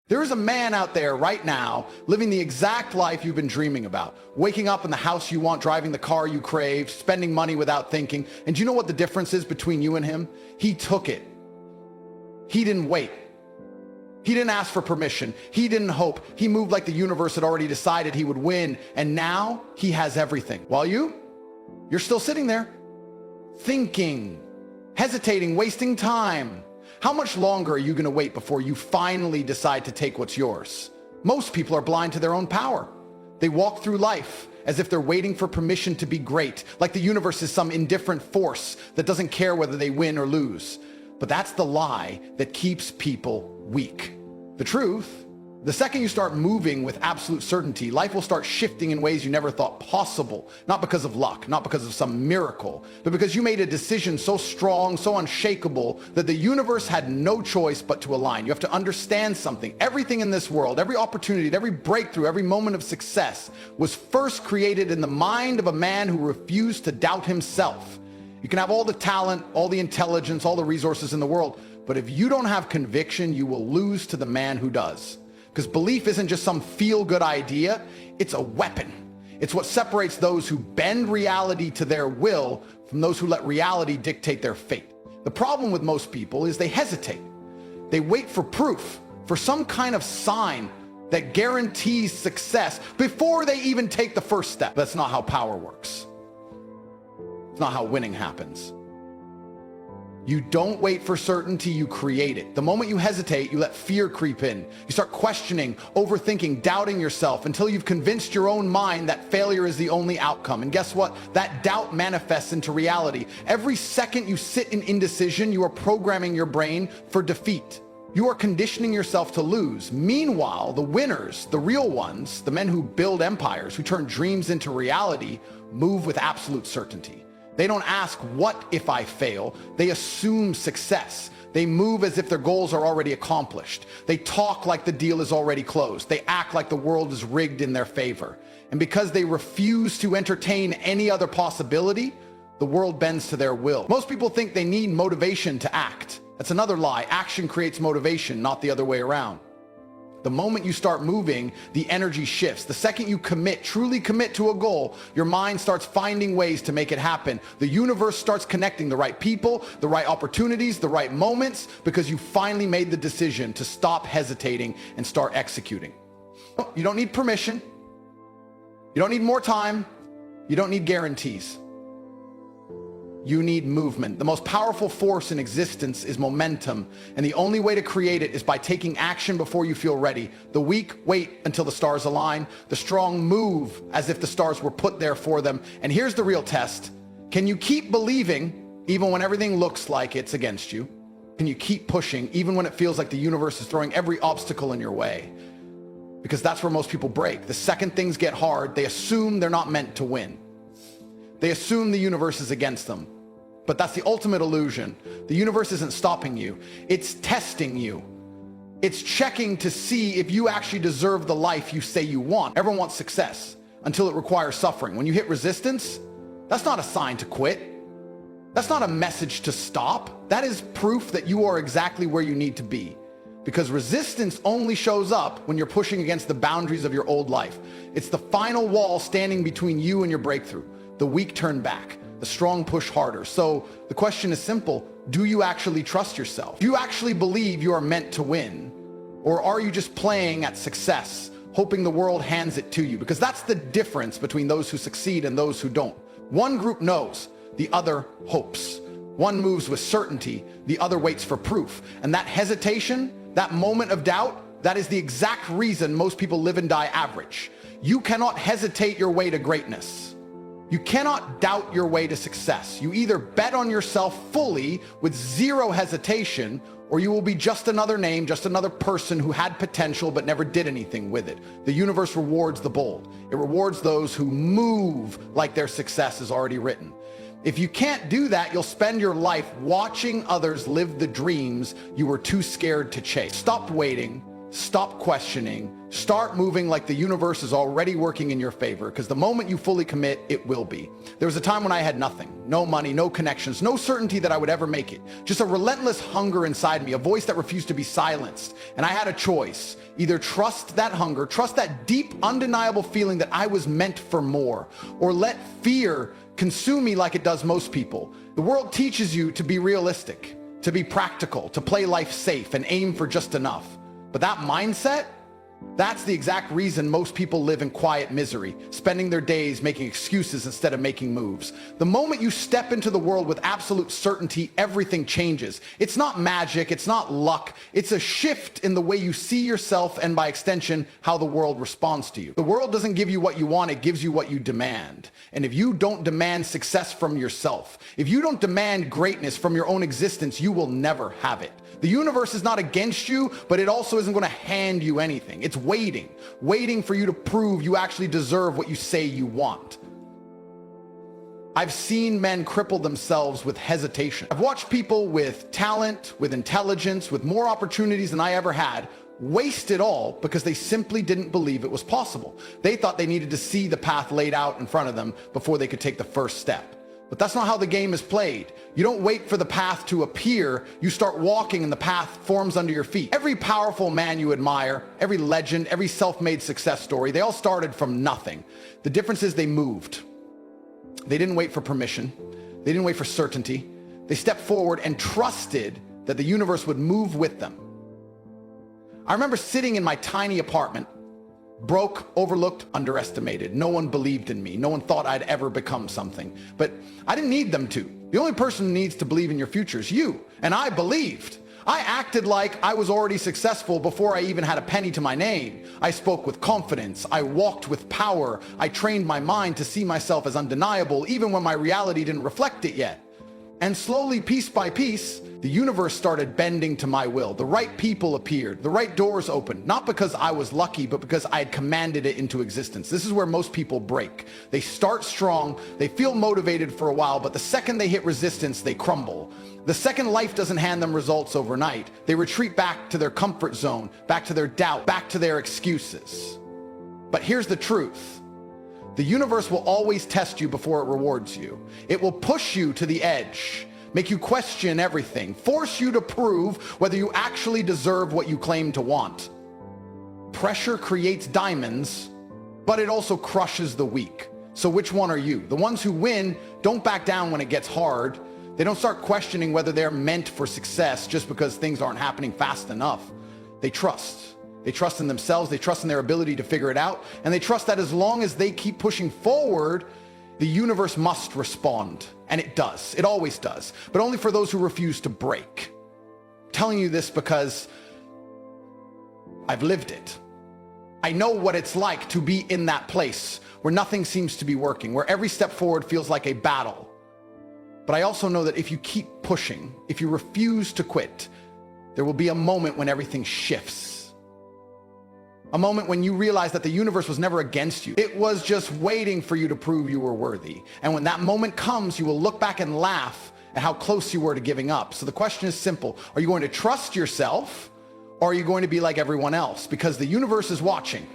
There is a man out there right now living the exact life you've been dreaming about. Waking up in the house you want, driving the car you crave, spending money without thinking. And do you know what the difference is between you and him? He took it. He didn't wait. He didn't ask for permission. He didn't hope. He moved like the universe had already decided he would win. And now he has everything. While you're still sitting there, thinking, hesitating, wasting time. How much longer are you going to wait before you finally decide to take what's yours? Most people are blind to their own power. They walk through life as if they're waiting for permission to be great, like the universe is some indifferent force that doesn't care whether they win or lose. But that's the lie that keeps people weak. The truth, the second you start moving with absolute certainty, life will start shifting in ways you never thought possible. Not because of luck, not because of some miracle, but because you made a decision so strong, so unshakable, that the universe had no choice but to align. You have to understand something. Everything in this world, every opportunity, every breakthrough, every moment of success was first created in the mind of a man who refused to doubt himself. You can have all the talent, all the intelligence, all the resources in the world, but if you don't have conviction, you will lose to the man who does. Because belief isn't just some feel-good idea, it's a weapon. It's what separates those who bend reality to their will from those who let reality dictate their fate. The problem with most people is they hesitate. They wait for proof, for some kind of sign that guarantees success before they even take the first step. That's not how power works. It's not how winning happens. You don't wait for certainty, you create it. The moment you hesitate, you let fear creep in. You start questioning, overthinking, doubting yourself until you've convinced your own mind that failure is the only outcome. And guess what? That doubt manifests into reality. Every second you sit in indecision, you are programming your brain for defeat. You are conditioning yourself to lose. Meanwhile, the winners, the real ones, the men who build empires, who turn dreams into reality, move with absolute certainty. They don't ask, what if I fail? They assume success. They move as if their goals are already accomplished. They talk like the deal is already closed. They act like the world is rigged in their favor. And because they refuse to entertain any other possibility, the world bends to their will. Most people think they need motivation to act. That's another lie. Action creates motivation, not the other way around. The moment you start moving, the energy shifts. The second you commit, truly commit to a goal, your mind starts finding ways to make it happen. The universe starts connecting the right people, the right opportunities, the right moments, because you finally made the decision to stop hesitating and start executing. You don't need permission. You don't need more time. You don't need guarantees. You need movement. The most powerful force in existence is momentum, and the only way to create it is by taking action before you feel ready. The weak wait until the stars align. The strong move as if the stars were put there for them. And here's the real test. Can you keep believing even when everything looks like it's against you? Can you keep pushing even when it feels like the universe is throwing every obstacle in your way? Because that's where most people break. The second things get hard, they assume they're not meant to win. They assume the universe is against them. But that's the ultimate illusion. The universe isn't stopping you. It's testing you. It's checking to see if you actually deserve the life you say you want. Everyone wants success until it requires suffering. When you hit resistance, that's not a sign to quit. That's not a message to stop. That is proof that you are exactly where you need to be. Because resistance only shows up when you're pushing against the boundaries of your old life. It's the final wall standing between you and your breakthrough. The weak turn back. The strong push harder. So the question is simple. Do you actually trust yourself? Do you actually believe you are meant to win? Or are you just playing at success, hoping the world hands it to you? Because that's the difference between those who succeed and those who don't. One group knows, the other hopes. One moves with certainty, the other waits for proof. And that hesitation, that moment of doubt, that is the exact reason most people live and die average. You cannot hesitate your way to greatness. You cannot doubt your way to success. You either bet on yourself fully with zero hesitation, or you will be just another name, just another person who had potential but never did anything with it. The universe rewards the bold. It rewards those who move like their success is already written. If you can't do that, you'll spend your life watching others live the dreams you were too scared to chase. Stop waiting. Stop questioning. Start moving like the universe is already working in your favor, because the moment you fully commit, it will be. There was a time when I had nothing, no money, no connections, no certainty that I would ever make it. Just a relentless hunger inside me, a voice that refused to be silenced. And I had a choice. Either trust that hunger, trust that deep, undeniable feeling that I was meant for more, or let fear consume me like it does most people. The world teaches you to be realistic, to be practical, to play life safe and aim for just enough. But that mindset, that's the exact reason most people live in quiet misery, spending their days making excuses instead of making moves. The moment you step into the world with absolute certainty, everything changes. It's not magic, it's not luck, it's a shift in the way you see yourself and by extension, how the world responds to you. The world doesn't give you what you want, it gives you what you demand. And if you don't demand success from yourself, if you don't demand greatness from your own existence, you will never have it. The universe is not against you, but it also isn't going to hand you anything. It's waiting for you to prove you actually deserve what you say you want. I've seen men cripple themselves with hesitation. I've watched people with talent, with intelligence, with more opportunities than I ever had, waste it all because they simply didn't believe it was possible. They thought they needed to see the path laid out in front of them before they could take the first step. But that's not how the game is played. You don't wait for the path to appear, you start walking and the path forms under your feet. Every powerful man you admire, every legend, every self-made success story, they all started from nothing. The difference is they moved. They didn't wait for permission. They didn't wait for certainty. They stepped forward and trusted that the universe would move with them. I remember sitting in my tiny apartment, broke, overlooked, underestimated. No one believed in me. No one thought I'd ever become something. But I didn't need them to. The only person who needs to believe in your future is you. And I believed. I acted like I was already successful before I even had a penny to my name. I spoke with confidence. I walked with power. I trained my mind to see myself as undeniable, even when my reality didn't reflect it yet. And slowly, piece by piece, the universe started bending to my will. The right people appeared. The right doors opened. Not because I was lucky, but because I had commanded it into existence. This is where most people break. They start strong, they feel motivated for a while, but the second they hit resistance, they crumble. The second life doesn't hand them results overnight, they retreat back to their comfort zone, back to their doubt, back to their excuses. But here's the truth. The universe will always test you before it rewards you. It will push you to the edge, make you question everything, force you to prove whether you actually deserve what you claim to want. Pressure creates diamonds, but it also crushes the weak. So which one are you? The ones who win don't back down when it gets hard. They don't start questioning whether they're meant for success just because things aren't happening fast enough. They trust. They trust in themselves, they trust in their ability to figure it out, and they trust that as long as they keep pushing forward, the universe must respond. And it does. It always does. But only for those who refuse to break. I'm telling you this because I've lived it. I know what it's like to be in that place where nothing seems to be working, where every step forward feels like a battle. But I also know that if you keep pushing, if you refuse to quit, there will be a moment when everything shifts. A moment when you realize that the universe was never against you. It was just waiting for you to prove you were worthy. And when that moment comes, you will look back and laugh at how close you were to giving up. So the question is simple. Are you going to trust yourself, or are you going to be like everyone else? Because the universe is watching,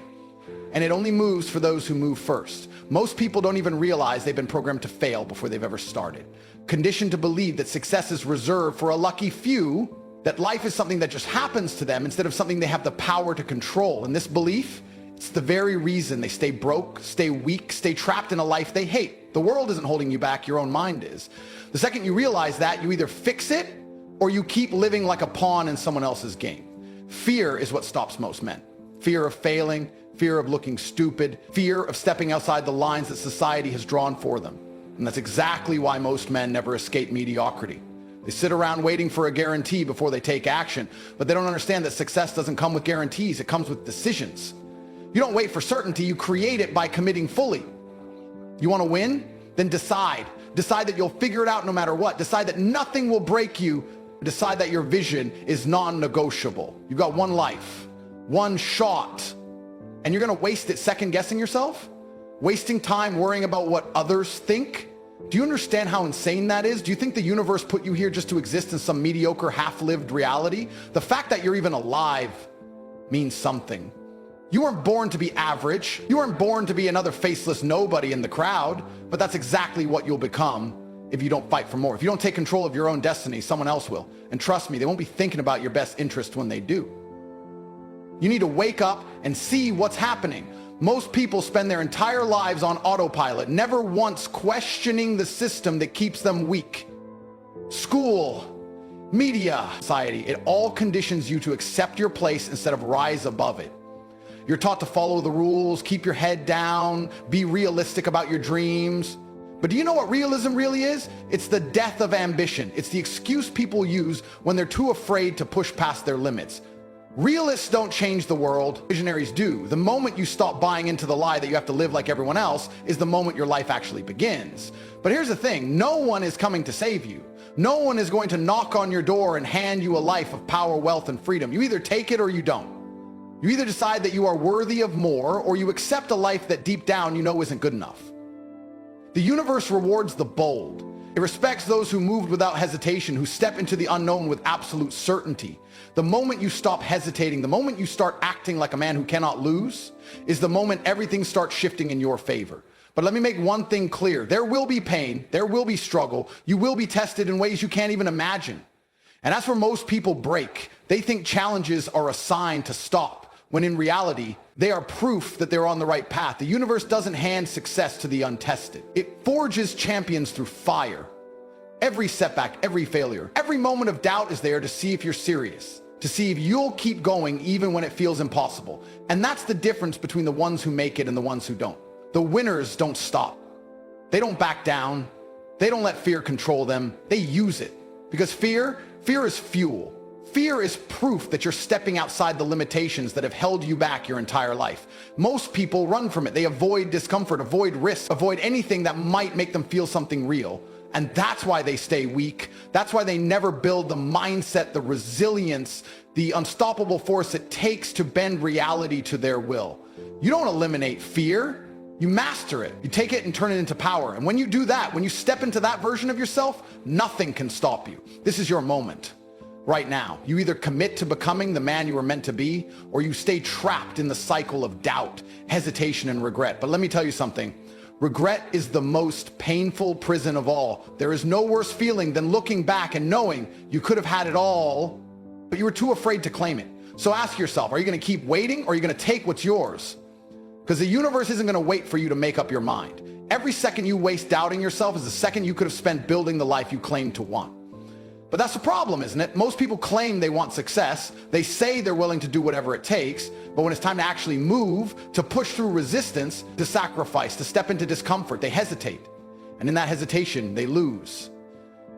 and it only moves for those who move first. Most people don't even realize they've been programmed to fail before they've ever started. Conditioned to believe that success is reserved for a lucky few, that life is something that just happens to them instead of something they have the power to control. And this belief, it's the very reason they stay broke, stay weak, stay trapped in a life they hate. The world isn't holding you back, your own mind is. The second you realize that, you either fix it or you keep living like a pawn in someone else's game. Fear is what stops most men. Fear of failing, fear of looking stupid, fear of stepping outside the lines that society has drawn for them. And that's exactly why most men never escape mediocrity. They sit around waiting for a guarantee before they take action, but they don't understand that success doesn't come with guarantees, it comes with decisions. You don't wait for certainty, you create it by committing fully. You want to win? Then decide. Decide that you'll figure it out no matter what. Decide that nothing will break you. Decide that your vision is non-negotiable. You've got one life, one shot, and you're going to waste it second guessing yourself? Wasting time worrying about what others think? Do you understand how insane that is? Do you think the universe put you here just to exist in some mediocre, half-lived reality? The fact that you're even alive means something. You weren't born to be average. You weren't born to be another faceless nobody in the crowd, but that's exactly what you'll become if you don't fight for more. If you don't take control of your own destiny, someone else will. And trust me, they won't be thinking about your best interest when they do. You need to wake up and see what's happening. Most people spend their entire lives on autopilot, never once questioning the system that keeps them weak. School, media, society, it all conditions you to accept your place instead of rise above it. You're taught to follow the rules, keep your head down, be realistic about your dreams. But do you know what realism really is? It's the death of ambition. It's the excuse people use when they're too afraid to push past their limits. Realists don't change the world, visionaries do. The moment you stop buying into the lie that you have to live like everyone else is the moment your life actually begins. But here's the thing, no one is coming to save you. No one is going to knock on your door and hand you a life of power, wealth, and freedom. You either take it or you don't. You either decide that you are worthy of more, or you accept a life that deep down you know isn't good enough. The universe rewards the bold. It respects those who move without hesitation, who step into the unknown with absolute certainty. The moment you stop hesitating, the moment you start acting like a man who cannot lose, is the moment everything starts shifting in your favor. But let me make one thing clear. There will be pain, there will be struggle, you will be tested in ways you can't even imagine. And that's where most people break. They think challenges are a sign to stop, when in reality, they are proof that they're on the right path. The universe doesn't hand success to the untested. It forges champions through fire. Every setback, every failure, every moment of doubt is there to see if you're serious, to see if you'll keep going even when it feels impossible. And that's the difference between the ones who make it and the ones who don't. The winners don't stop. They don't back down. They don't let fear control them. They use it. Because fear is fuel. Fear is proof that you're stepping outside the limitations that have held you back your entire life. Most people run from it. They avoid discomfort, avoid risk, avoid anything that might make them feel something real. And that's why they stay weak. That's why they never build the mindset, the resilience, the unstoppable force it takes to bend reality to their will. You don't eliminate fear. You master it. You take it and turn it into power. And when you do that, when you step into that version of yourself, nothing can stop you. This is your moment. Right now, you either commit to becoming the man you were meant to be, or you stay trapped in the cycle of doubt, hesitation, and regret. But let me tell you something. Regret is the most painful prison of all. There is no worse feeling than looking back and knowing you could have had it all, but you were too afraid to claim it. So ask yourself, are you going to keep waiting, or are you going to take what's yours? Because the universe isn't going to wait for you to make up your mind. Every second you waste doubting yourself is a second you could have spent building the life you claim to want. But that's the problem, isn't it? Most people claim they want success. They say they're willing to do whatever it takes. But when it's time to actually move, to push through resistance, to sacrifice, to step into discomfort, they hesitate. And in that hesitation, they lose.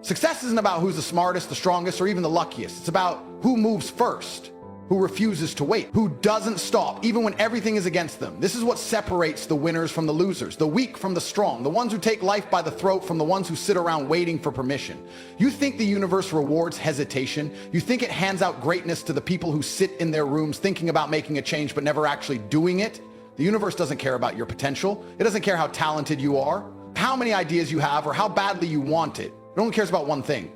Success isn't about who's the smartest, the strongest, or even the luckiest. It's about who moves first, who refuses to wait, who doesn't stop, even when everything is against them. This is what separates the winners from the losers, the weak from the strong, the ones who take life by the throat from the ones who sit around waiting for permission. You think the universe rewards hesitation? You think it hands out greatness to the people who sit in their rooms thinking about making a change but never actually doing it? The universe doesn't care about your potential. It doesn't care how talented you are, how many ideas you have, or how badly you want it. It only cares about one thing.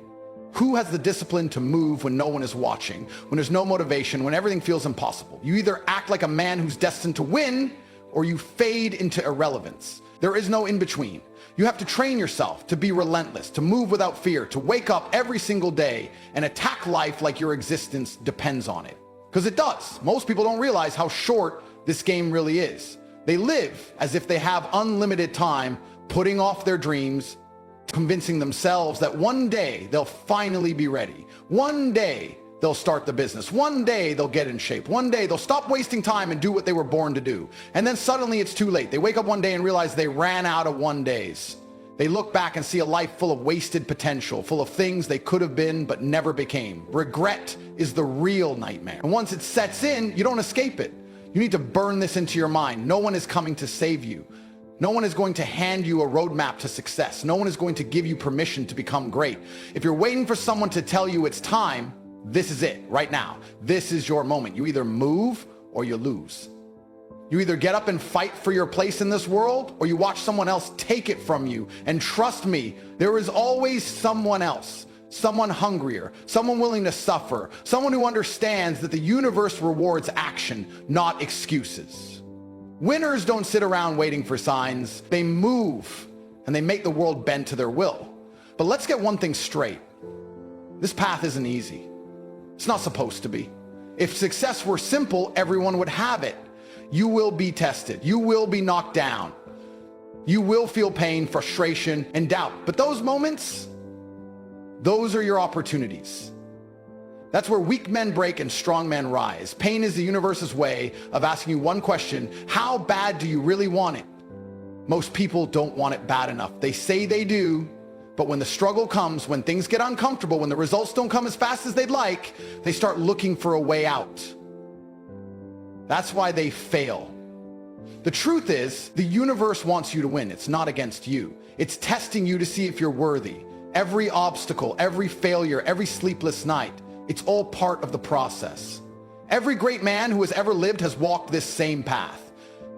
Who has the discipline to move when no one is watching, when there's no motivation, when everything feels impossible? You either act like a man who's destined to win, or you fade into irrelevance. There is no in-between. You have to train yourself to be relentless, to move without fear, to wake up every single day and attack life like your existence depends on it. Because it does. Most people don't realize how short this game really is. They live as if they have unlimited time, putting off their dreams, convincing themselves that one day they'll finally be ready. One day they'll start the business. One day they'll get in shape. One day they'll stop wasting time and do what they were born to do. And then suddenly it's too late. They wake up one day and realize they ran out of one days. They look back and see a life full of wasted potential, full of things they could have been but never became. Regret is the real nightmare. And once it sets in, you don't escape it. You need to burn this into your mind. No one is coming to save you. No one is going to hand you a roadmap to success. No one is going to give you permission to become great. If you're waiting for someone to tell you it's time, this is it, right now. This is your moment. You either move or you lose. You either get up and fight for your place in this world, or you watch someone else take it from you. And trust me, there is always someone else. someone hungrier, someone willing to suffer, someone who understands that the universe rewards action, not excuses. Winners don't sit around waiting for signs. They move, and they make the world bend to their will. But let's get one thing straight. This path isn't easy. It's not supposed to be. If success were simple, everyone would have it. You will be tested. You will be knocked down. You will feel pain, frustration, and doubt. But those moments, those are your opportunities. That's where weak men break and strong men rise. Pain is the universe's way of asking you one question: how bad do you really want it? Most people don't want it bad enough. They say they do, but when the struggle comes, when things get uncomfortable, when the results don't come as fast as they'd like, they start looking for a way out. That's why they fail. The truth is, the universe wants you to win. It's not against you. It's testing you to see if you're worthy. Every obstacle, every failure, every sleepless night, it's all part of the process. Every great man who has ever lived has walked this same path.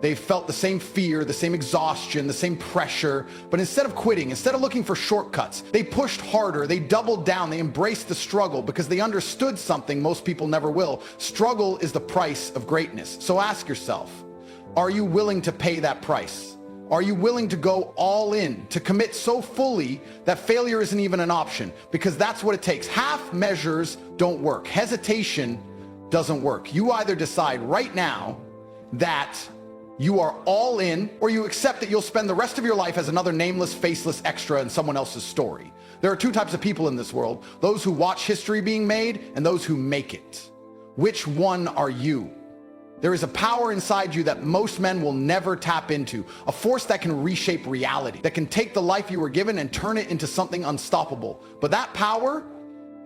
They've felt the same fear, the same exhaustion, the same pressure, but instead of quitting, instead of looking for shortcuts, they pushed harder, they doubled down, they embraced the struggle because they understood something most people never will. Struggle is the price of greatness. So ask yourself, are you willing to pay that price? Are you willing to go all in, to commit so fully that failure isn't even an option? Because that's what it takes. Half measures don't work. Hesitation doesn't work. You either decide right now that you are all in, or you accept that you'll spend the rest of your life as another nameless, faceless extra in someone else's story. There are two types of people in this world: those who watch history being made and those who make it. Which one are you? There is a power inside you that most men will never tap into, a force that can reshape reality, that can take the life you were given and turn it into something unstoppable. But that power,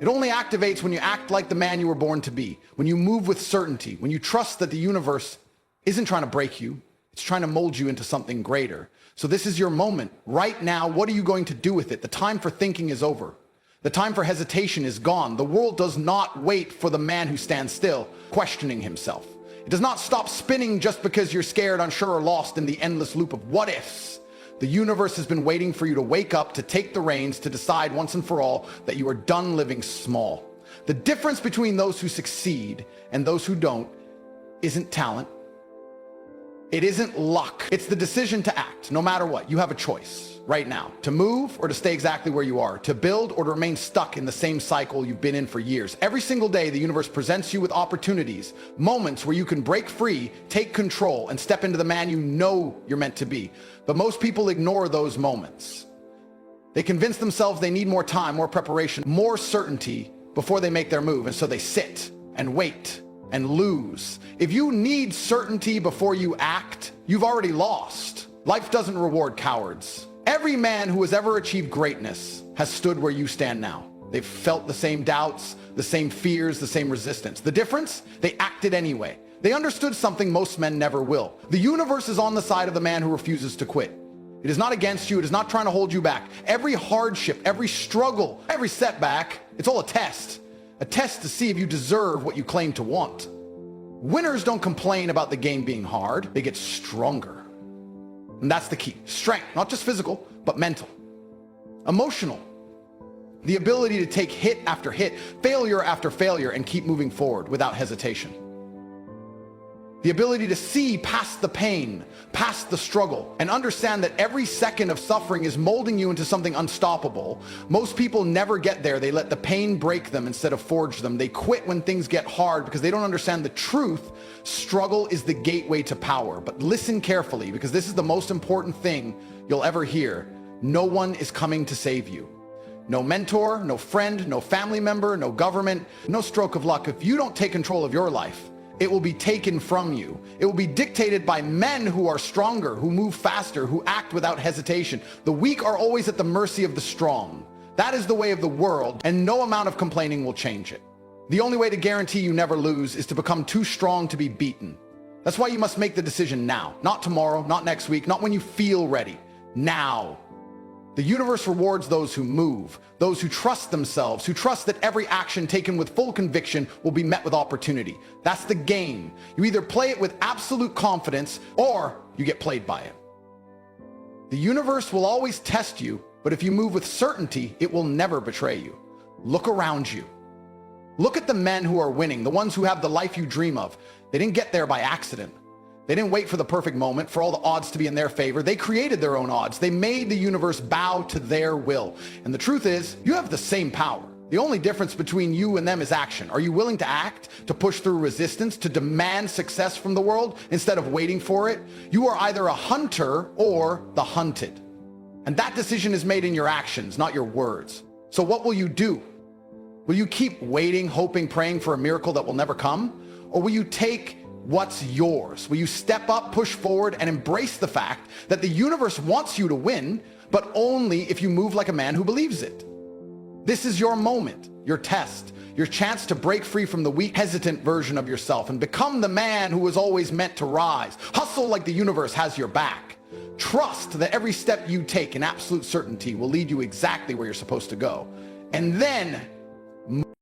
it only activates when you act like the man you were born to be, when you move with certainty, when you trust that the universe isn't trying to break you, it's trying to mold you into something greater. So this is your moment. Right now, what are you going to do with it? The time for thinking is over. The time for hesitation is gone. The world does not wait for the man who stands still, questioning himself. It does not stop spinning just because you're scared, unsure, or lost in the endless loop of what ifs. The universe has been waiting for you to wake up, to take the reins, to decide once and for all that you are done living small. The difference between those who succeed and those who don't isn't talent. It isn't luck. It's the decision to act. No matter what, you have a choice right now to move or to stay exactly where you are, to build or to remain stuck in the same cycle you've been in for years. Every single day, the universe presents you with opportunities, moments where you can break free, take control, and step into the man you know you're meant to be. But most people ignore those moments. They convince themselves they need more time, more preparation, more certainty before they make their move. And so they sit and wait and lose. If you need certainty before you act, you've already lost. Life doesn't reward cowards. Every man who has ever achieved greatness has stood where you stand now. They've felt the same doubts, the same fears, the same resistance. The difference? They acted anyway. They understood something most men never will. The universe is on the side of the man who refuses to quit. It is not against you. It is not trying to hold you back. Every hardship, every struggle, every setback, it's all a test to see if you deserve what you claim to want. Winners don't complain about the game being hard. They get stronger. And that's the key. Strength, not just physical, but mental. Emotional. The ability to take hit after hit, failure after failure, and keep moving forward without hesitation. The ability to see past the pain, past the struggle, and understand that every second of suffering is molding you into something unstoppable. Most people never get there. They let the pain break them instead of forge them. They quit when things get hard because they don't understand the truth. Struggle is the gateway to power. But listen carefully, because this is the most important thing you'll ever hear. No one is coming to save you. No mentor, no friend, no family member, no government, no stroke of luck. If you don't take control of your life, it will be taken from you. It will be dictated by men who are stronger, who move faster, who act without hesitation. The weak are always at the mercy of the strong. That is the way of the world, and no amount of complaining will change it. The only way to guarantee you never lose is to become too strong to be beaten. That's why you must make the decision now. Not tomorrow, not next week, not when you feel ready. Now. The universe rewards those who move, those who trust themselves, who trust that every action taken with full conviction will be met with opportunity. That's the game. You either play it with absolute confidence or you get played by it. The universe will always test you, but if you move with certainty, it will never betray you. Look around you. Look at the men who are winning, the ones who have the life you dream of. They didn't get there by accident. They didn't wait for the perfect moment, for all the odds to be in their favor. They created their own odds. They made the universe bow to their will. And the truth is, you have the same power. The only difference between you and them is action. Are you willing to act, to push through resistance, to demand success from the world instead of waiting for it? You are either a hunter or the hunted. And that decision is made in your actions, not your words. So what will you do? Will you keep waiting, hoping, praying for a miracle that will never come? Or will you take what's yours? Will you step up, push forward, and embrace the fact that the universe wants you to win, but only if you move like a man who believes it? This is your moment, your test, your chance to break free from the weak, hesitant version of yourself and become the man who was always meant to rise. Hustle like the universe has your back. Trust that every step you take in absolute certainty will lead you exactly where you're supposed to go. And then